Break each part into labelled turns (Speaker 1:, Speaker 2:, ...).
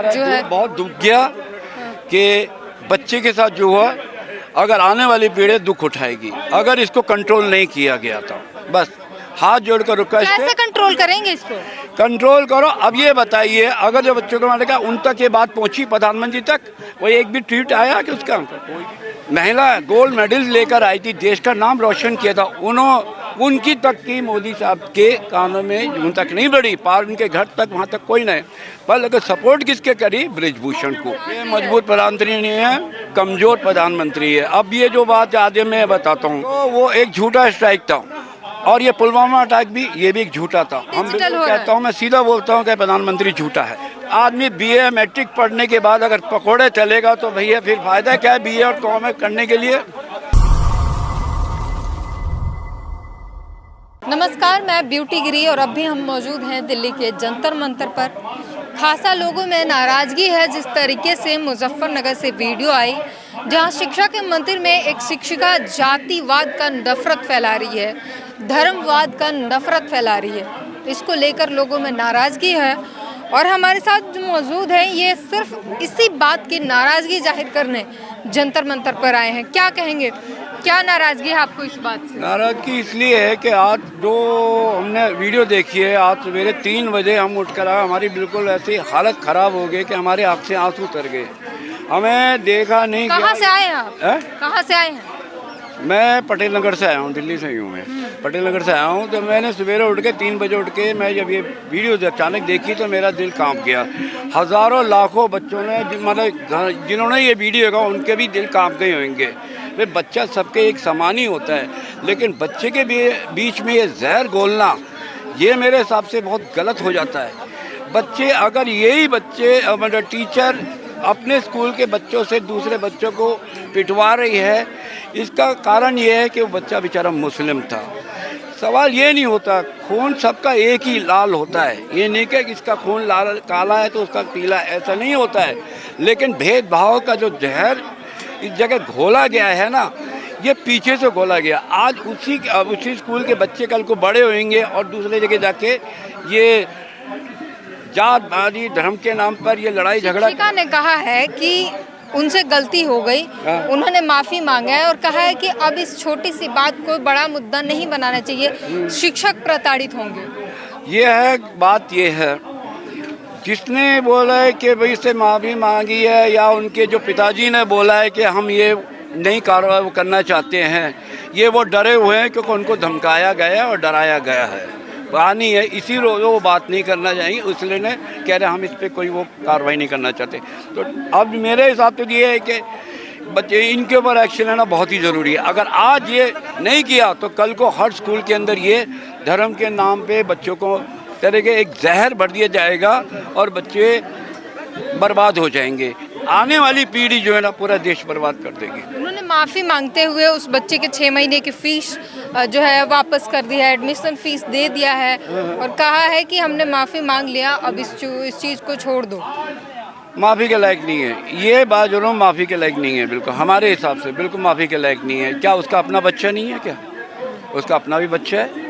Speaker 1: जो है
Speaker 2: बहुत दुख गया कि बच्चे के साथ जो हुआ, अगर आने वाली पीढ़ी दुख उठाएगी अगर इसको कंट्रोल नहीं किया गया तो। बस हाथ जोड़कर रिक्वेस्ट है,
Speaker 1: कैसे कंट्रोल करेंगे इसको?
Speaker 2: कंट्रोल करो। अब ये बताइए, अगर जो बच्चों को मारेगा उन तक ये बात पहुंची प्रधानमंत्री तक, वो एक भी ट्वीट आया कि उसका महिला गोल्ड मेडल लेकर आई थी, देश का नाम रोशन किया था, उनकी तक की मोदी साहब के कानों में जूं तक नहीं बढ़ी, पार उनके घर तक, वहाँ तक कोई नहीं। पर अगर सपोर्ट किसके करी? ब्रिजभूषण को। ये मजबूत प्रधानमंत्री नहीं है, कमजोर प्रधानमंत्री है। अब ये जो बात आगे मैं बताता हूँ, तो वो एक झूठा स्ट्राइक था, और ये पुलवामा अटैक भी, ये भी एक झूठा था। हम कहता हूँ, मैं सीधा बोलता हूँ कि प्रधानमंत्री झूठा है। आदमी बीए मैट्रिक पढ़ने के बाद अगर पकौड़े चलेगा तो भैया फिर फायदा क्या है बीए और कॉम करने के लिए?
Speaker 1: नमस्कार, मैं ब्यूटी गिरी और अभी हम मौजूद हैं दिल्ली के जंतर मंतर पर। खासा लोगों में नाराज़गी है जिस तरीके से मुजफ्फरनगर से वीडियो आई, जहां शिक्षा के मंदिर में एक शिक्षिका जातिवाद का नफरत फैला रही है, धर्मवाद का नफरत फैला रही है। इसको लेकर लोगों में नाराज़गी है और हमारे साथ जो मौजूद हैं ये सिर्फ इसी बात की नाराज़गी जाहिर करने जंतर मंतर पर आए हैं। क्या कहेंगे, क्या नाराज़गी है आपको इस बात से?
Speaker 2: नाराज़गी इसलिए है कि आज जो हमने वीडियो देखी है, आज सवेरे 3 बजे हम उठकर आए, हमारी बिल्कुल ऐसी हालत ख़राब हो गई कि हमारे आँख से आंसू उतर गए। हमें देखा नहीं।
Speaker 1: कहाँ से आए हैं आप? कहाँ से आए हैं?
Speaker 2: मैं पटेल नगर से आया हूँ, दिल्ली से ही हूँ मैं। पटेल नगर से आया हूँ, तो मैंने सवेरे उठ के 3 बजे उठ के मैं जब ये वीडियो अचानक देखी तो मेरा दिल कांप गया। हज़ारों लाखों बच्चों ने मतलब जिन्होंने ये वीडियो देखा उनके भी दिल कांप गए होंगे। वे बच्चा सबके एक समान ही होता है, लेकिन बच्चे के बीच में ये जहर घोलना, ये मेरे हिसाब से बहुत गलत हो जाता है। बच्चे अगर यही बच्चे मतलब टीचर अपने स्कूल के बच्चों से दूसरे बच्चों को पिटवा रही है, इसका कारण ये है कि वो बच्चा बेचारा मुस्लिम था। सवाल ये नहीं होता, खून सबका एक ही लाल होता है, ये नहीं कि इसका खून लाल काला है तो उसका पीला, ऐसा नहीं होता है। लेकिन भेदभाव का जो जहर इस जगह घोला गया है ना, ये पीछे से घोला गया। आज उसी स्कूल के बच्चे कल को बड़े होंगे और दूसरे जगह जाके ये जातवादी धर्म के नाम पर ये लड़ाई झगड़ा।
Speaker 1: शिक्षिका ने कहा है कि उनसे गलती हो गई, उन्होंने माफ़ी मांगा है और कहा है कि अब इस छोटी सी बात को बड़ा मुद्दा नहीं बनाना चाहिए, शिक्षक प्रताड़ित होंगे।
Speaker 2: ये है बात, ये है जिसने बोला है कि भाई इससे माफ़ी मांगी है, या उनके जो पिताजी ने बोला है कि हम ये नई कार्रवाई वो करना चाहते हैं, ये वो डरे हुए हैं क्योंकि उनको धमकाया गया है और डराया गया है। कहानी है, इसी रोज़ वो बात नहीं करना चाहिए, इसलिए ने कह रहे हम इस पर कोई वो कार्रवाई नहीं करना चाहते। तो अब मेरे हिसाब से ये है कि बच्चे इनके ऊपर एक्शन लेना बहुत ही ज़रूरी है। अगर आज ये नहीं किया तो कल को हर स्कूल के अंदर ये धर्म के नाम पे बच्चों को तरह के एक जहर भर दिया जाएगा और बच्चे बर्बाद हो जाएंगे। आने वाली पीढ़ी जो है ना, पूरा देश बर्बाद कर देगी।
Speaker 1: उन्होंने माफ़ी मांगते हुए उस बच्चे के 6 महीने की फीस जो है वापस कर दी है, एडमिशन फीस दे दिया है और कहा है कि हमने माफ़ी मांग लिया, अब इस चीज़ को छोड़ दो।
Speaker 2: माफ़ी के लायक नहीं है ये बात, जो माफ़ी के लायक नहीं है, बिल्कुल हमारे हिसाब से बिल्कुल माफ़ी के लायक नहीं है। क्या उसका अपना बच्चा नहीं है? क्या उसका अपना भी बच्चा है?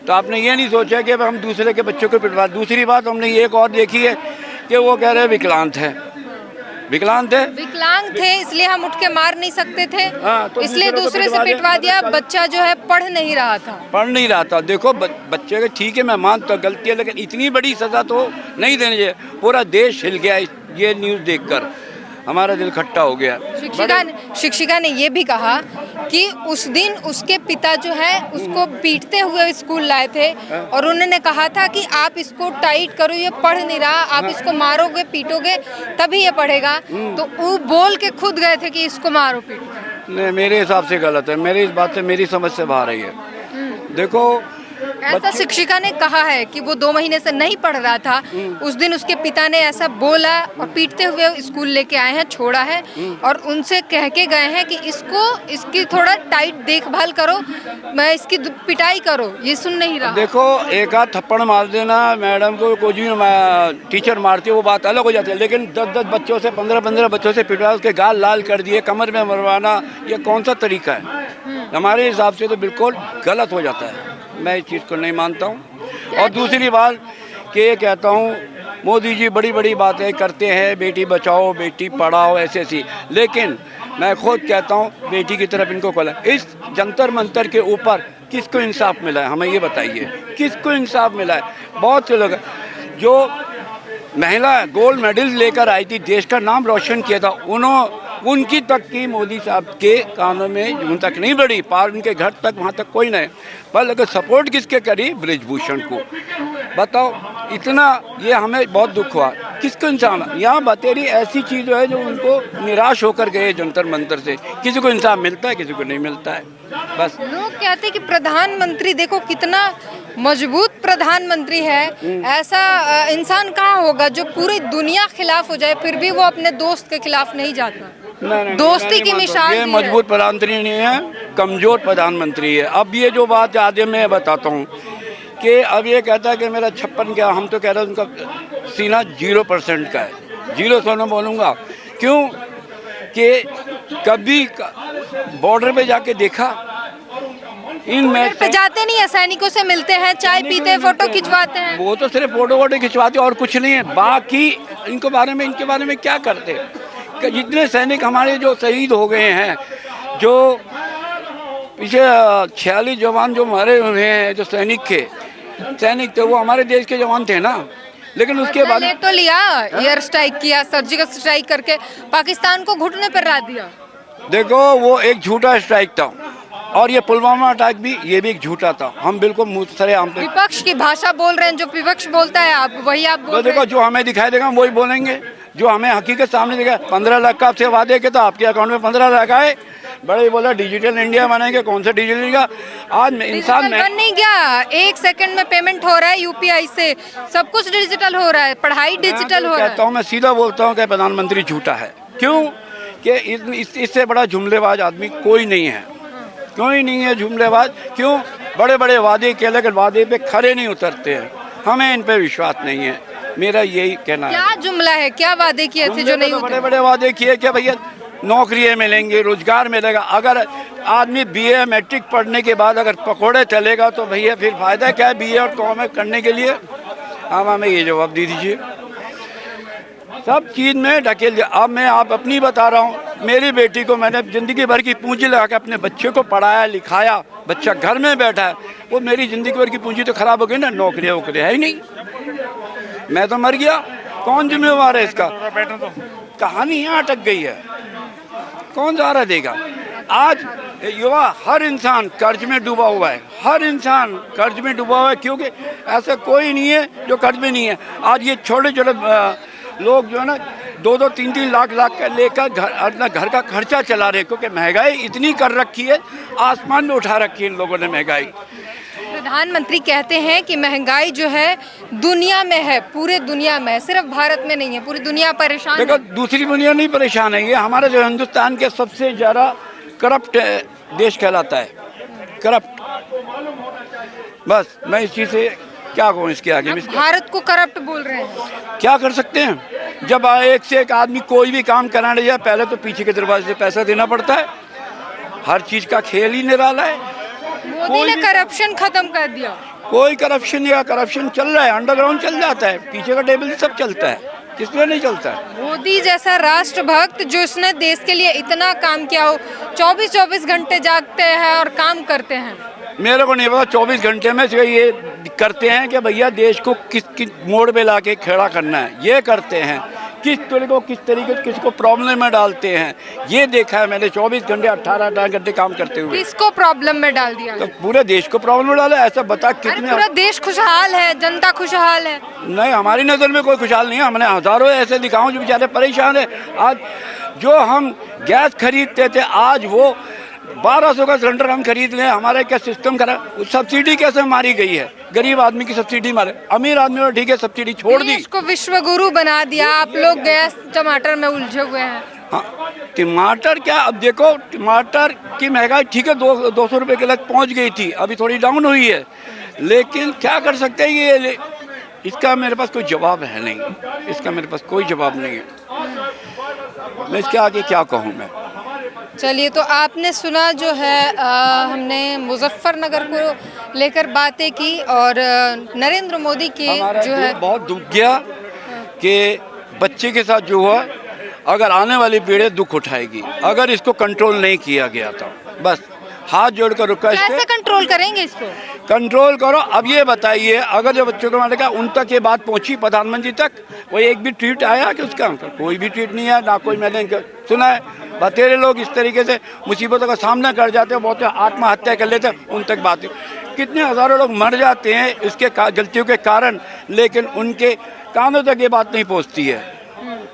Speaker 2: तो आपने ये नहीं सोचा कि हम दूसरे के बच्चों को पिटवा। दूसरी बात हमने एक और देखी है कि वो कह रहे हैं विकलांग है, विकलांग थे
Speaker 1: इसलिए हम उठ के मार नहीं सकते थे।
Speaker 2: तो
Speaker 1: इसलिए दूसरे से पिटवा दिया। बच्चा जो है पढ़ नहीं रहा था। देखो बच्चे के ठीक है, मैं मानता हूँ गलती है, लेकिन इतनी बड़ी सज़ा तो नहीं देनी चाहिए। पूरा देश हिल गया ये न्यूज़ देखकर, हमारा दिल खट्टा हो गया। शिक्षिका ने ये भी कहा कि उस दिन उसके पिता जो है उसको पीटते हुए स्कूल लाए थे और उन्होंने कहा था कि आप इसको टाइट करो, ये पढ़ नहीं रहा, आप इसको मारोगे पीटोगे तभी ये पढ़ेगा। तो वो बोल के खुद गए थे कि इसको मारो पीटो।
Speaker 2: नहीं, मेरे हिसाब से गलत है। मेरी इस बात से, मेरी समझ से बाहर है ये। देखो,
Speaker 1: ऐसा शिक्षिका ने कहा है कि वो 2 महीने से नहीं पढ़ रहा था, उस दिन उसके पिता ने ऐसा बोला और पीटते हुए स्कूल लेके आए हैं, छोड़ा है और उनसे कह के गए हैं कि इसकी थोड़ा टाइट देखभाल करो, मैं इसकी पिटाई करो। ये सुन नहीं रहा।
Speaker 2: देखो, एक आध थप्पड़ मार देना मैडम को, कोई भी टीचर मारती है वो बात अलग हो जाती है, लेकिन 10-10 बच्चों से 15-15 बच्चों से पिटवा, उसके गाल लाल कर दिए, कमर में मरवाना, ये कौन सा तरीका है? हमारे हिसाब से तो बिल्कुल गलत हो जाता है। मैं इस चीज़ को नहीं मानता हूँ। और दूसरी बात कि ये कहता हूँ मोदी जी बड़ी बड़ी बातें करते हैं, बेटी बचाओ बेटी पढ़ाओ ऐसे ऐसी, लेकिन मैं खुद कहता हूँ बेटी की तरफ इनको खोला। इस जंतर मंतर के ऊपर किसको इंसाफ मिला है, हमें ये बताइए, किसको इंसाफ मिला है? बहुत से लोग जो महिला गोल्ड मेडल लेकर आई थी, देश का नाम रोशन किया था, उनकी तक की मोदी साहब के कानों में जून तक नहीं बढ़ी, पार उनके घर तक, वहाँ तक कोई नहीं। पर अगर सपोर्ट किसके करी? ब्रिजभूषण को। बताओ, इतना ये हमें बहुत दुख हुआ। किसको इंसान यहाँ बतेरी ऐसी चीज़ है जो उनको निराश होकर गए जंतर मंतर से। किसी को इंसाफ मिलता है, किसी को नहीं मिलता है। बस
Speaker 3: लोग कहते हैं कि प्रधानमंत्री देखो कितना मजबूत प्रधानमंत्री है, ऐसा इंसान कहाँ होगा जो पूरी दुनिया खिलाफ हो जाए फिर भी वो अपने दोस्त के खिलाफ नहीं जाता।
Speaker 2: नहीं,
Speaker 3: दोस्ती की मिसाल
Speaker 2: ये मजबूत प्रधानमंत्री नहीं है, कमजोर प्रधानमंत्री है। अब ये जो बात आगे मैं बताता हूँ कि अब ये कहता है कि मेरा 56 क्या, हम तो कह रहे हैं उनका सीना 0% का है। 0 सोना बोलूँगा क्यों कि कभी बॉर्डर पे जाके देखा
Speaker 3: बॉर्डर पे जाते नहीं है, सैनिकों से मिलते हैं, चाय पीते हैं, फोटो खिंचवाते हैं।
Speaker 2: वो तो सिर्फ फोटो वोटो खिंचवाते और कुछ नहीं है। बाकी इनके बारे में क्या करते? जितने सैनिक हमारे जो शहीद हो गए हैं, जो पीछे 46 जवान जो मारे हुए हैं, जो सैनिक थे, वो हमारे देश के जवान थे ना। लेकिन उसके बाद
Speaker 3: तो लिया, एयर स्ट्राइक किया, सर्जिकल स्ट्राइक करके पाकिस्तान को घुटने पर रख दिया।
Speaker 2: देखो, वो एक झूठा स्ट्राइक था, और ये पुलवामा अटैक भी, ये भी एक झूठा था। हम बिल्कुल मुस्तरआम पे
Speaker 3: विपक्ष की भाषा बोल रहे हैं, जो विपक्ष बोलता है आप वही आप बोल रहे हैं।
Speaker 2: देखो, जो हमें दिखाई देगा वही बोलेंगे, जो हमें हकीकत सामने दिखा। 15 लाख का आपसे वादे के तो आपके अकाउंट में 15 लाख आए, बड़े बोला डिजिटल इंडिया बनेंगे। कौन सा डिजिटल इंडिया? आज इंसान
Speaker 3: बन नहीं गया, 1 सेकंड में पेमेंट हो रहा है यूपीआई से, सब कुछ डिजिटल हो रहा है, पढ़ाई डिजिटल हो रहा है।
Speaker 2: कहता हूँ, मैं सीधा बोलता हूँ कि प्रधानमंत्री झूठा है। क्यों कि इससे बड़ा जुमलेबाज आदमी कोई नहीं है, कोई नहीं है जुमलेबाज। क्यों? बड़े बड़े वादे किए लेकिन वादे पे खरे नहीं उतरते हैं। हमें इन पे विश्वास नहीं है, मेरा यही कहना है।
Speaker 3: क्या जुमला है, क्या वादे किए थे जो नहीं
Speaker 2: बड़े बड़े वादे किए कि भैया नौकरियाँ मिलेंगी, रोजगार मिलेगा। अगर आदमी बीए मैट्रिक पढ़ने के बाद अगर पकौड़े चलेगा तो भैया फिर फायदा क्या है बीए और कॉम करने के लिए? हमें ये जवाब दे दीजिए। सब चीज़ में ढकेल दिया। अब मैं आप अपनी बता रहा हूँ, मेरी बेटी को मैंने ज़िंदगी भर की पूंजी लगा के अपने बच्चे को पढ़ाया लिखाया, बच्चा घर में बैठा है, वो मेरी ज़िंदगी भर की पूंजी तो खराब हो गई ना। नौकरियाँ वोकरियाँ है ही नहीं, मैं तो मर गया। कौन जिम्मेवार है इसका? कहानी यहाँ अटक गई है, कौन सहारा देगा? आज युवा हर इंसान कर्ज में डूबा हुआ है, हर इंसान कर्ज में डूबा हुआ है, क्योंकि ऐसा कोई नहीं है जो कर्ज में नहीं है। आज ये छोटे छोटे लोग जो है ना 2-2, 3-3 लाख का लेकर अपना घर का खर्चा चला रहे, क्योंकि महंगाई इतनी कर रखी है, आसमान में उठा रखी है इन लोगों ने महंगाई।
Speaker 3: प्रधानमंत्री कहते हैं कि महंगाई जो है दुनिया में है, पूरे दुनिया में है, सिर्फ भारत में नहीं है, पूरी दुनिया परेशान है।
Speaker 2: देखो, दूसरी दुनिया नहीं परेशान है, ये हमारे जो हिंदुस्तान के सबसे ज़्यादा करप्ट देश कहलाता है, करप्ट। बस मैं इस चीज़ से क्या कहूँ इसके आगे?
Speaker 3: भारत को करप्ट बोल रहे हैं।
Speaker 2: क्या कर सकते हैं? जब एक से एक आदमी कोई भी काम कराने जाए, पहले तो पीछे के दरवाजे से पैसा देना पड़ता है। हर चीज़ का खेल ही निराला है।
Speaker 3: मोदी ने करप्शन खत्म कर दिया।
Speaker 2: कोई करप्शन या करप्शन चल रहा है, अंडरग्राउंड चल जाता है, पीछे का टेबल सब चलता है, किसमें नहीं चलता है।
Speaker 3: मोदी जैसा राष्ट्रभक्त जो इसने देश के लिए इतना काम किया हो, 24-24 घंटे जागते हैं और काम करते हैं।
Speaker 2: मेरे को नहीं पता 24 घंटे में ये करते हैं कि भैया देश को किस मोड़ पे लाके खड़ा करना है, ये करते हैं। किस तरीके किसको प्रॉब्लम में डालते हैं, ये देखा है मैंने। 24 घंटे 18 घंटे काम करते हुए
Speaker 3: किसको प्रॉब्लम में डाल दिया?
Speaker 2: तो पूरे देश को प्रॉब्लम में डाला, ऐसा बता कितने?
Speaker 3: पूरा देश खुशहाल है, जनता खुशहाल है।
Speaker 2: नहीं, हमारी नज़र में कोई खुशहाल नहीं है। हमने हज़ारों ऐसे दिखाऊं जो बेचारे परेशान है। आज जो हम गैस खरीदते थे, आज वो 1200 का सिलेंडर हम खरीद लें। हमारा क्या सिस्टम खराब? सब्सिडी कैसे मारी गई है? गरीब आदमी की सब्सिडी मारे, अमीर आदमी को ठीक है सब्सिडी छोड़ दी।
Speaker 3: इसको विश्व गुरु बना दिया। आप लोग गैस टमाटर में उलझे हुए हैं।
Speaker 2: हाँ, टमाटर क्या? अब देखो, टमाटर की महंगाई ठीक है 200 रुपये के लग पहुँच गई थी, अभी थोड़ी डाउन हुई है, लेकिन क्या कर सकते हैं? ये इसका मेरे पास कोई जवाब है नहीं, इसका मेरे पास कोई जवाब नहीं है। मैं इसके आगे क्या कहूँ? मैं
Speaker 3: चलिए, तो आपने सुना जो है हमने मुजफ्फरनगर को लेकर बातें की और नरेंद्र मोदी की
Speaker 2: हमारा
Speaker 3: जो है
Speaker 2: दिल बहुत दुख गया कि बच्चे के साथ जो हुआ, अगर आने वाली पीढ़ी दुख उठाएगी अगर इसको कंट्रोल नहीं किया गया तो। बस हाथ जोड़कर रिक्वेस्ट
Speaker 3: कैसे
Speaker 2: है,
Speaker 3: कंट्रोल करेंगे इसको?
Speaker 2: कंट्रोल करो। अब ये बताइए, अगर जो बच्चों को मारे का उन तक ये बात पहुंची प्रधानमंत्री तक, कोई एक भी ट्वीट आया कि उसका? कोई भी ट्वीट नहीं है, ना कोई मैंने सुना है। बतेरे लोग इस तरीके से मुसीबतों का सामना कर जाते हैं, बहुत आत्महत्या कर लेते हैं, उन तक बात। कितने हज़ारों लोग मर जाते हैं इसके गलतियों के कारण, लेकिन उनके कानों तक ये बात नहीं पहुंचती है।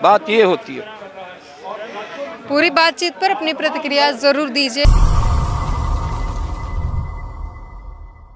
Speaker 2: बात ये होती है।
Speaker 3: पूरी बातचीत पर अपनी प्रतिक्रिया जरूर दीजिए।